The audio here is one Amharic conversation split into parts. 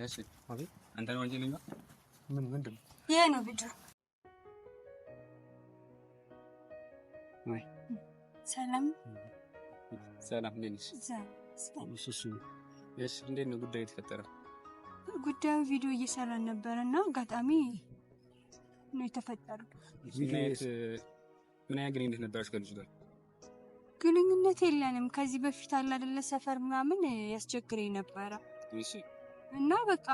እሺ አቤት አንተ ነው ወንጀለኛ ምንድነው ይሄ ነው ቪዲዮ ወይ ሰላም ነሽ እሺ እንዴት ነው ጉዳዩ የተፈጠረው ጉዳዩ ቪዲዮ እየሰራን ነበርና አጋጣሚ ነው የተፈጠረው ምን ግንኙነት ነበረሽ ከልጁ ጋር ግንኙነት የለንም ከዚህ በፊት አለ አይደለ ሰፈር ምናምን ያስቸግረኝ ነበር እሺ እና በቃ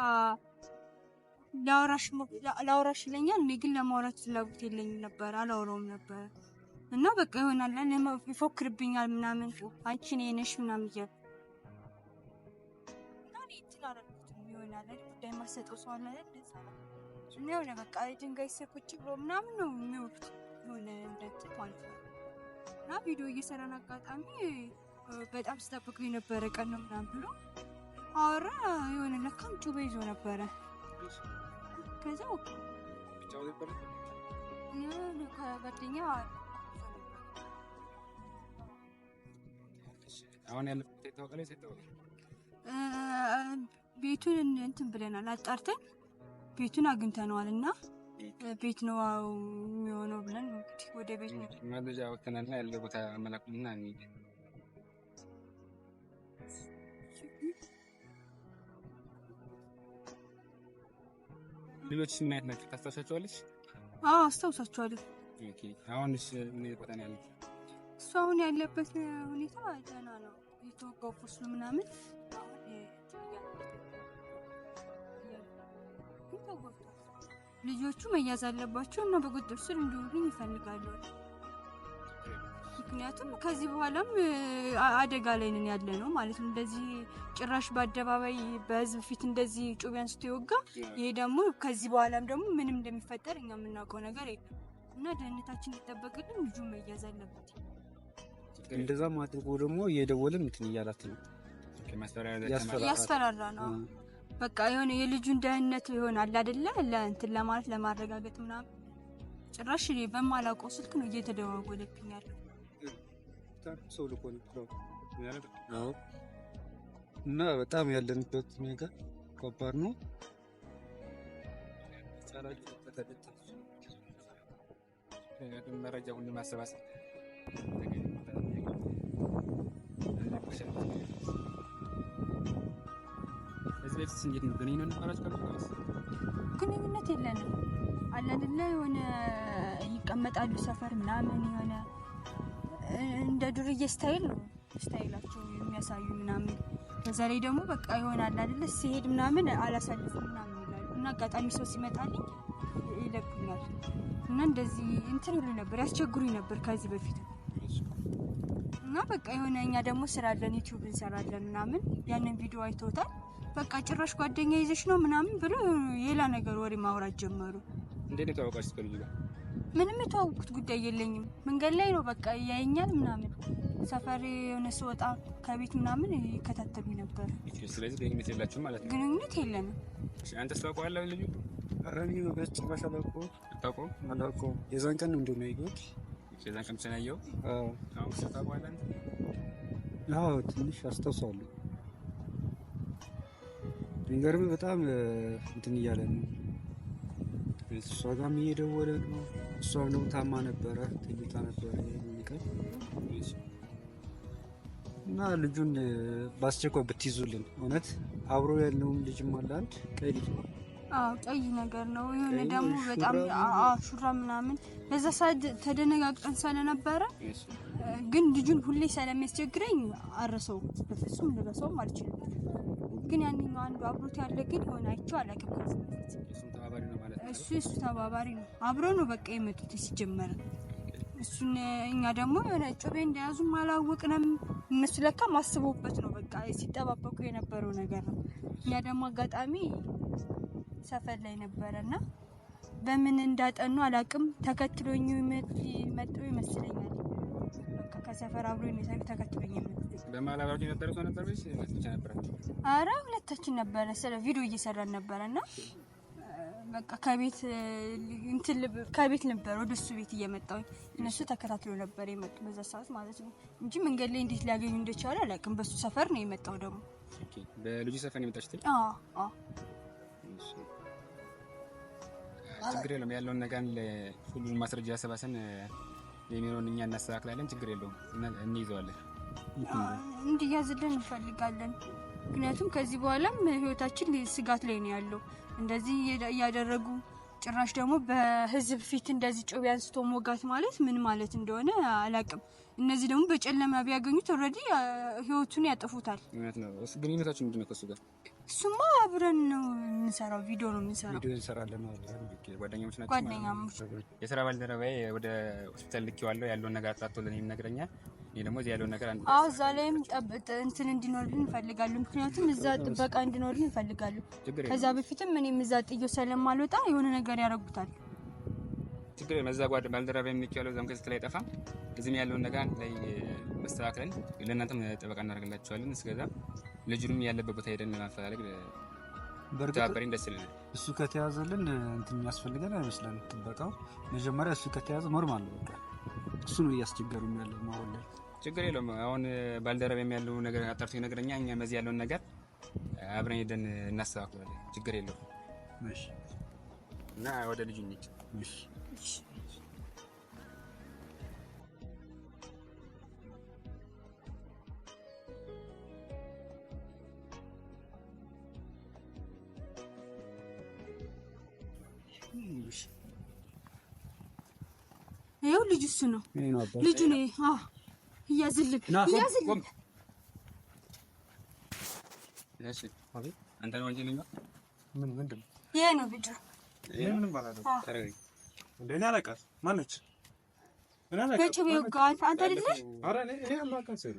ላውራሽ ይለኛል እኔ ግን ለማውራት ፍላጎት የለኝም ነበር አላወራውም ነበር እና በቃ ይሆናል ይፎክርብኛል ምናምን አንቺ ነሽ ምናምን ይላል እና እኔ ይሆናል ጉዳይ ማሰጠው ሰው አለ አይደል እና የሆነ በቃ ድንጋይ ሰኩጭ ብሎ ምናምን ነው የሚወርድ የሆነ እንደት ማለት ነው እና ቪዲዮ እየሰራን አጋጣሚ በጣም ስጠብቅ የነበረ ቀን ነው ምናምን ብሎ አወራ የሆነ ለካም ጩቤ ይዞ ነበረ ከዛው ብቻው ነበር ጓደኛ አሁን ያለበት ተወቀለ ሰጠው ቤቱን እንትን ብለናል አጣርተን ቤቱን አግኝተነዋልና ቤት ነው የሚሆነው ብለን እንግዲህ ወደ ቤት ነው መረጃ ወተናልና ያለው ቦታ አመላክቱና እንሂድ ሌሎች ምን አይነት ናቸው ታስታውሳቸዋለሽ? አዎ አስታውሳቸዋለሁ። ኦኬ አሁንስ ምን ቦታ ነው ያለው? እሱ አሁን ያለበት ሁኔታ ደህና ነው። የተወጋው ቁስሉ ምናምን ልጆቹ መያዝ አለባቸው እና በቁጥጥር ስር እንዲውሉ ይፈልጋሉ። ምክንያቱም ከዚህ በኋላም አደጋ ላይ ነን ያለ ነው ማለት ነው። እንደዚህ ጭራሽ በአደባባይ በህዝብ ፊት እንደዚህ ጩቤ አንስቶ ይወጋ። ይሄ ደግሞ ከዚህ በኋላም ደግሞ ምንም እንደሚፈጠር እኛ የምናውቀው ነገር የለም እና ደህንነታችን ይጠበቅልን ልጁ መያዝ አለበት። እንደዛም አድርጎ ደግሞ እየደወልን እንትን እያላት ነው ያስፈራራ ነው። በቃ የሆነ የልጁን ደህንነት ይሆናል አይደለ ለእንትን ለማለት ለማረጋገጥ ምናምን ጭራሽ በማላውቀው ስልክ ነው እየተደዋወለብኝ ያለው ሰው ልኮ ነው እና በጣም ያለንበት ነገር ከባድ ነው። መረጃ ሁሉ ማሰባሰብ ግንኙነት የለንም አለ አይደለ የሆነ ይቀመጣሉ ሰፈር ምናምን የሆነ እንደ ዱርዬ ስታይል ነው ስታይላቸው የሚያሳዩ ምናምን በዛ ላይ ደግሞ በቃ ይሆናል አይደለ ሲሄድ ምናምን አላሳልፍም ምናምን ይላሉ እና አጋጣሚ ሰው ሲመጣልኝ ይለብኛል እና እንደዚህ እንትን ይሉ ነበር ያስቸግሩኝ ነበር ከዚህ በፊት እና በቃ የሆነ እኛ ደግሞ ስራ አለን ዩቲዩብ እንሰራለን ምናምን ያንን ቪዲዮ አይተውታል በቃ ጭራሽ ጓደኛ ይዘሽ ነው ምናምን ብሎ የላ ነገር ወሬ ማውራት ጀመሩ። እንዴት ነው ታውቃሽ ከልጁ ጋር? ምንም የተዋወቁት ጉዳይ የለኝም። መንገድ ላይ ነው በቃ ያየኛል ምናምን ሰፈር የሆነ ስወጣ ከቤት ምናምን ይከታተሉኝ ነበር። ስለዚህ ግንኙነት የላችሁም ማለት ነው? ግንኙነት የለንም። እሺ አንተስ ታውቀዋለህ ልጁ? አረኒ ነው በጭራሽ አላውቀውም። የዛን ቀን ነው እንደሚያየው የዛን ቀን ተናየው? አሁን ታውቀዋለህ አንተ? አዎ ትንሽ አስታውሳለሁ። ድንገርም በጣም እንትን እያለ ነው እሷ ጋርም እየደወለ ነው እሷም ነው ታማ ነበረ ተኝታ ነበረ ይቀር እና ልጁን ባስቸኳይ ብትይዙልን እውነት አብሮ ያለውን ልጅም አለ አንድ ቀይ ልጅ ቀይ ነገር ነው የሆነ ደግሞ በጣም ሹራ ምናምን በዛ ሰዓት ተደነጋግጠን ስለነበረ ግን ልጁን ሁሌ ስለሚያስቸግረኝ አረሰው በፍጹም ልረሳው አልችልም ግን ያንኛው አንዱ አብሮት ያለ ግን ሆነ አይቼው አላውቅም ከዚህ በፊት እሱ ተባባሪ ነው አብሮ ነው በቃ የመጡት ሲጀመር እሱን እኛ ደግሞ የሆነ ጩቤ እንደያዙም አላወቅንም እነሱ ለካ ማስበውበት ነው በቃ ሲጠባበቁ የነበረው ነገር ነው እኛ ደግሞ አጋጣሚ ሰፈር ላይ ነበርና በምን እንዳጠኑ አላውቅም ተከትሎኝ መጥቶ ይመስለኛል በቃ ከሰፈር አብሮ ነው ተከትሎኝ በማላባቱ የነበረው ሰው ነበር ወይስ ብቻ ነበራችሁ? አረ ሁለታችን ነበረ ስለ ቪዲዮ እየሰራን ነበርና በቃ ከቤት ነበር ወደሱ ቤት እየመጣው እነሱ ተከታትሎ ነበር የመጡ በዛ ሰዓት ማለት ነው እንጂ መንገድ ላይ እንዴት ሊያገኙ እንደቻለ አላውቅም በሱ ሰፈር ነው የመጣው ደግሞ ኦኬ በልጁ ሰፈር ነው የመጣችው? አዎ ችግር የለውም። ያለውን ነገር ሁሉን ማስረጃ ሰባሰን የሚሆነውን እኛ እናስተካክላለን። ችግር የለውም፣ እንይዘዋለን። እንዲያዝልን እንፈልጋለን። ምክንያቱም ከዚህ በኋላም ህይወታችን ስጋት ላይ ነው ያለው። እንደዚህ እያደረጉ ጭራሽ ደግሞ በህዝብ ፊት እንደዚህ ጮቤ አንስቶ ሞጋት ማለት ምን ማለት እንደሆነ አላውቅም። እነዚህ ደግሞ በጨለማ ቢያገኙት ኦልሬዲ ህይወቱን ያጠፉታል። እውነት ነው። ግንኙነታችን ምንድን ነው ከእሱ ጋር? እሱማ አብረን ነው የምንሰራው፣ ቪዲዮ ነው የምንሰራው። ቪዲዮ እንሰራለን ነው። ጓደኛሞች ናቸው። ጓደኛሞች። የስራ ባልደረባዬ ወደ ሆስፒታል ልኬዋለሁ። ያለውን ነገር አጣርቶልን ይነግረኛል። እኔ ደግሞ እዚህ ያለውን ነገር እዛ ላይም እንትን እንዲኖርልን እንፈልጋለን። ምክንያቱም እዛ ጥበቃ እንዲኖርልን እንፈልጋለን። ከዛ በፊትም እኔም እዛ ጥዬው ስለማልወጣ የሆነ ነገር ያደርጉታል። ችግር መዛ ባልደረባ የሚልኬዋለሁ። እዛም ከዚህ ላይ አይጠፋም። እዚህም ያለውን ነገር ላይ መስተካከልን ለእናንተም ጥበቃ እናደርግላችኋለን። እስከዛ ልጁንም ያለበት ቦታ ሄደን ለማፈላለግ ተባበሬን ደስ ይለናል። እሱ ከተያዘልን እንትን የሚያስፈልገን አይመስለንም። ጥበቃው መጀመሪያ እሱ ከተያዘ ኖርማል ነው። በቃ እሱ ነው እያስቸገሩ ያለው ነው። ላይ ችግር የለውም። አሁን ባልደረባም ያለው ነገር አጣርቶ ይነግረኛል። እኛ መዚህ ያለውን ነገር አብረን ሄደን እናስተካክላለን። ችግር የለውም። እሺ። እና ወደ ልጁ እንሂድ። እሺ። ይኸው ልጁ እሱ ነው። ልጁ ነው። እያዝልኝ እያዝልኝ። እሺ አንተ ነው ወንጀለኛ? ምንድን ነው? ይሄ ነው ልጁ። ይሄ ምንም ባላደረገ ታረጋኝ። እንደኔ አላውቃት ማነች? በጭቤው ጋር አንተ አይደለ? ኧረ እኔ አማካኝ ሰው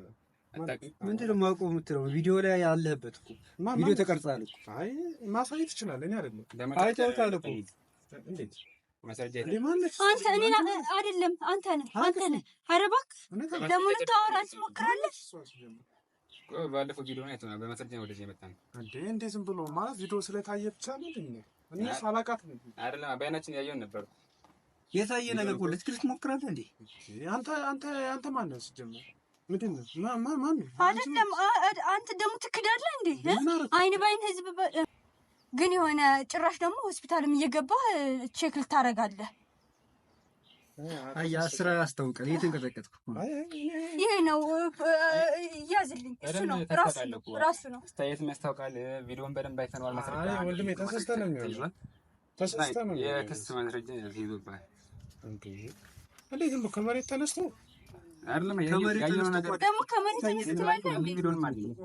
ምንድን ነው የማውቀው የምትለው? ቪዲዮ ላይ ያለህበት እኮ ቪዲዮ ተቀርጿል እኮ። አይ ማሳየት ትችላለህ። እኔ አይደለም አይተውታል እኮ። እንዴት ማስረጃ አንተ እኔ አይደለም አንተ ነህ። ኧረ እባክህ ደግሞ ልታወራ ትሞክራለህ። ባለፈው ቪዲዮ ነው አይተናል። በማስረጃ ነው ወደዚህ የመጣን እንዴ? እንዴ ዝም ብሎ ማለት ቪዲዮ ስለታየ ብቻ ነው እንዴ? እኔ ሳላውቃት ነው አይደለም፣ በአይናችን ያየውን ነበር። የታየ ነገር እኮ ልትክል ትሞክራለህ እንዴ? አንተ ማን ነህ ሲጀመር? ምንድን ነው ማን ነው? አይደለም አንተ ደግሞ ትክዳለህ እንዴ? አይን ባይን ህዝብ ግን የሆነ ጭራሽ ደግሞ ሆስፒታልም እየገባህ ቼክ ልታረጋለህ። አያ ስራ ያስታውቃል። እየተንቀጠቀጥኩ ይሄ ነው ያዝልኝ። እሱ ነው ራሱ ነው ስታየት የሚያስታውቃል። ቪዲዮን በደንብ አይተነዋል። ማስረጃ አይ ወንድሜ ተሰስተህ ነው የሚሆነው። ተሰስተህ ነው የክስ ማስረጃ ይዞብሃል እንዴ? እንዴት ነው ከመሬት ተነስቶ አይደለም ያየው ነገር ደግሞ ከመሬት ተነስቶ ማለት ነው። ቪዲዮን ማለት ነው